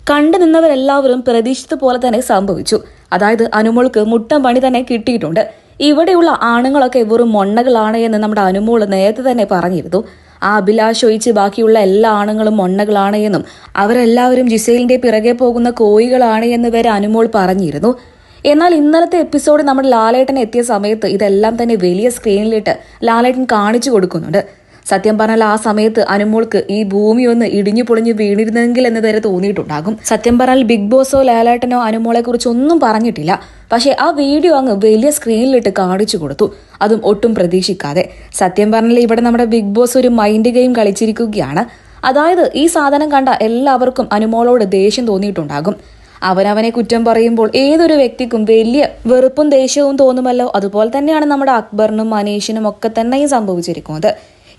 കണ്ടു നിന്നവരെല്ലാവരും പ്രതീക്ഷിച്ച പോലെ തന്നെ സംഭവിച്ചു. അതായത് അനുമോൾക്ക് മുട്ടം പണി തന്നെ കിട്ടിയിട്ടുണ്ട്. ഇവിടെയുള്ള ആണുങ്ങളൊക്കെ വെറും മൊണ്ണകളാണ് എന്ന് നമ്മുടെ അനുമോൾ നേരത്തെ തന്നെ പറഞ്ഞിരുന്നു. ആ അഭിലാഷ് ഒഴിച്ച് ബാക്കിയുള്ള എല്ലാ ആണുങ്ങളും മൊണ്ണകളാണ് എന്നും അവരെല്ലാവരും ജിസേലിന്റെ പിറകെ പോകുന്ന കോഴികളാണ് എന്ന് വരെ അനുമോൾ പറഞ്ഞിരുന്നു. എന്നാൽ ഇന്നലത്തെ എപ്പിസോഡ് നമ്മുടെ ലാലേട്ടൻ എത്തിയ സമയത്ത് ഇതെല്ലാം തന്നെ വലിയ സ്ക്രീനിലിട്ട് ലാലേട്ടൻ കാണിച്ചു കൊടുക്കുന്നുണ്ട്. സത്യം പറഞ്ഞാൽ ആ സമയത്ത് അനുമോൾക്ക് ഈ ഭൂമി ഒന്ന് ഇടിഞ്ഞു പൊളിഞ്ഞു വീണിരുന്നെങ്കിൽ എന്ന് വരെ തോന്നിയിട്ടുണ്ടാകും. സത്യം പറഞ്ഞാൽ ബിഗ് ബോസോ ലാലേട്ടനോ അനുമോളെ കുറിച്ച് ഒന്നും പറഞ്ഞിട്ടില്ല. പക്ഷെ ആ വീഡിയോ അങ്ങ് വലിയ സ്ക്രീനിലിട്ട് കാണിച്ചു കൊടുത്തു, അതും ഒട്ടും പ്രതീക്ഷിക്കാതെ. സത്യം പറഞ്ഞാൽ ഇവിടെ നമ്മുടെ ബിഗ് ബോസ് ഒരു മൈൻഡ് ഗെയിം കളിച്ചിരിക്കുകയാണ്. അതായത് ഈ സാധനം കണ്ട എല്ലാവർക്കും അനുമോളോട് ദേഷ്യം തോന്നിയിട്ടുണ്ടാകും. അവനവനെ കുറ്റം പറയുമ്പോൾ ഏതൊരു വ്യക്തിക്കും വലിയ വെറുപ്പും ദേഷ്യവും തോന്നുമല്ലോ. അതുപോലെ തന്നെയാണ് നമ്മുടെ അക്ബറിനും മനീഷിനും ഒക്കെ തന്നെയും സംഭവിച്ചിരിക്കുന്നത്.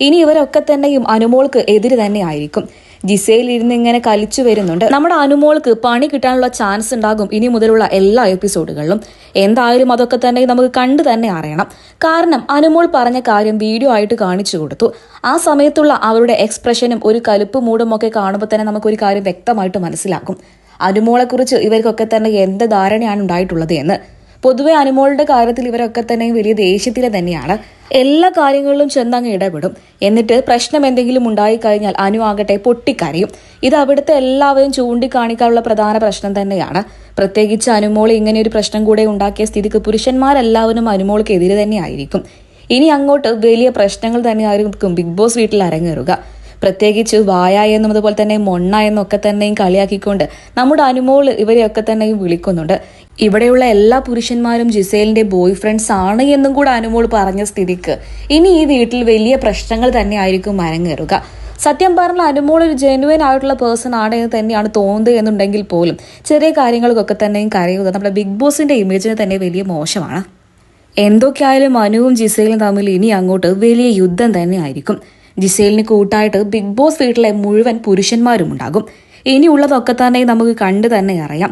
ഇനി ഇവരൊക്കെ തന്നെയും അനുമോൾക്ക് എതിര് തന്നെ ആയിരിക്കും. ജിസയിൽ ഇരുന്ന് ഇങ്ങനെ കളിച്ചു വരുന്നുണ്ട്. നമ്മുടെ അനുമോൾക്ക് പണി കിട്ടാനുള്ള ചാൻസ് ഉണ്ടാകും ഇനി മുതലുള്ള എല്ലാ എപ്പിസോഡുകളിലും. എന്തായാലും അതൊക്കെ തന്നെ നമുക്ക് കണ്ടു തന്നെ അറിയണം. കാരണം അനുമോൾ പറഞ്ഞ കാര്യം വീഡിയോ ആയിട്ട് കാണിച്ചു കൊടുത്തു. ആ സമയത്തുള്ള അവരുടെ എക്സ്പ്രഷനും ഒരു കലുപ്പ് മൂടും ഒക്കെ കാണുമ്പോൾ തന്നെ നമുക്കൊരു കാര്യം വ്യക്തമായിട്ട് മനസ്സിലാക്കും. അനുമോളെ കുറിച്ച് ഇവർക്കൊക്കെ തന്നെ എന്ത് ധാരണയാണ് ഉണ്ടായിട്ടുള്ളത് എന്ന്. പൊതുവെ അനുമോളുടെ കാര്യത്തിൽ ഇവരൊക്കെ തന്നെ വലിയ ദേഷ്യത്തിലെ തന്നെയാണ്. എല്ലാ കാര്യങ്ങളിലും ചെന്നങ്ങ് ഇടപെടും. എന്നിട്ട് പ്രശ്നം എന്തെങ്കിലും ഉണ്ടായിക്കഴിഞ്ഞാൽ അനു ആകട്ടെ പൊട്ടിക്കരയും. ഇത് അവിടുത്തെ എല്ലാവരും ചൂണ്ടിക്കാണിക്കാനുള്ള പ്രധാന പ്രശ്നം തന്നെയാണ്. പ്രത്യേകിച്ച് അനുമോൾ ഇങ്ങനെ ഒരു പ്രശ്നം കൂടെ ഉണ്ടാക്കിയ സ്ഥിതിക്ക് പുരുഷന്മാരെല്ലാവരും അനുമോൾക്ക് എതിരെ തന്നെ ആയിരിക്കും. ഇനി അങ്ങോട്ട് വലിയ പ്രശ്നങ്ങൾ തന്നെയായിരിക്കും ബിഗ് ബോസ് വീട്ടിൽ അരങ്ങേറുക. പ്രത്യേകിച്ച് വായ എന്നും അതുപോലെ തന്നെ മൊണ്ണ എന്നൊക്കെ തന്നെയും കളിയാക്കിക്കൊണ്ട് നമ്മുടെ അനുമോള് ഇവരെയൊക്കെ തന്നെയും വിളിക്കുന്നുണ്ട്. ഇവിടെയുള്ള എല്ലാ പുരുഷന്മാരും ജിസേലിന്റെ ബോയ് ഫ്രണ്ട്സ് ആണ് എന്നും കൂടെ അനുമോൾ പറഞ്ഞ സ്ഥിതിക്ക് ഇനി ഈ വീട്ടിൽ വലിയ പ്രശ്നങ്ങൾ തന്നെ ആയിരിക്കും അരങ്ങേറുക. സത്യം പറഞ്ഞാൽ അനുമോൾ ഒരു ജെന്യുവൻ ആയിട്ടുള്ള പേഴ്സൺ ആണ് എന്ന് തന്നെയാണ് തോന്നുന്നത് എന്നുണ്ടെങ്കിൽ പോലും ചെറിയ കാര്യങ്ങൾക്കൊക്കെ തന്നെയും കരയുന്നത് നമ്മുടെ ബിഗ് ബോസിന്റെ ഇമേജിന് തന്നെ വലിയ മോശമാണ്. എന്തൊക്കെയായാലും അനുവും ജിസേലും തമ്മിൽ ഇനി അങ്ങോട്ട് വലിയ യുദ്ധം തന്നെ ആയിരിക്കും. ജിസേലിന് കൂട്ടായിട്ട് ബിഗ് ബോസ് വീട്ടിലെ മുഴുവൻ പുരുഷന്മാരും ഉണ്ടാകും. ഇനിയുള്ളതൊക്കെ തന്നെ നമുക്ക് കണ്ടു തന്നെ അറിയാം.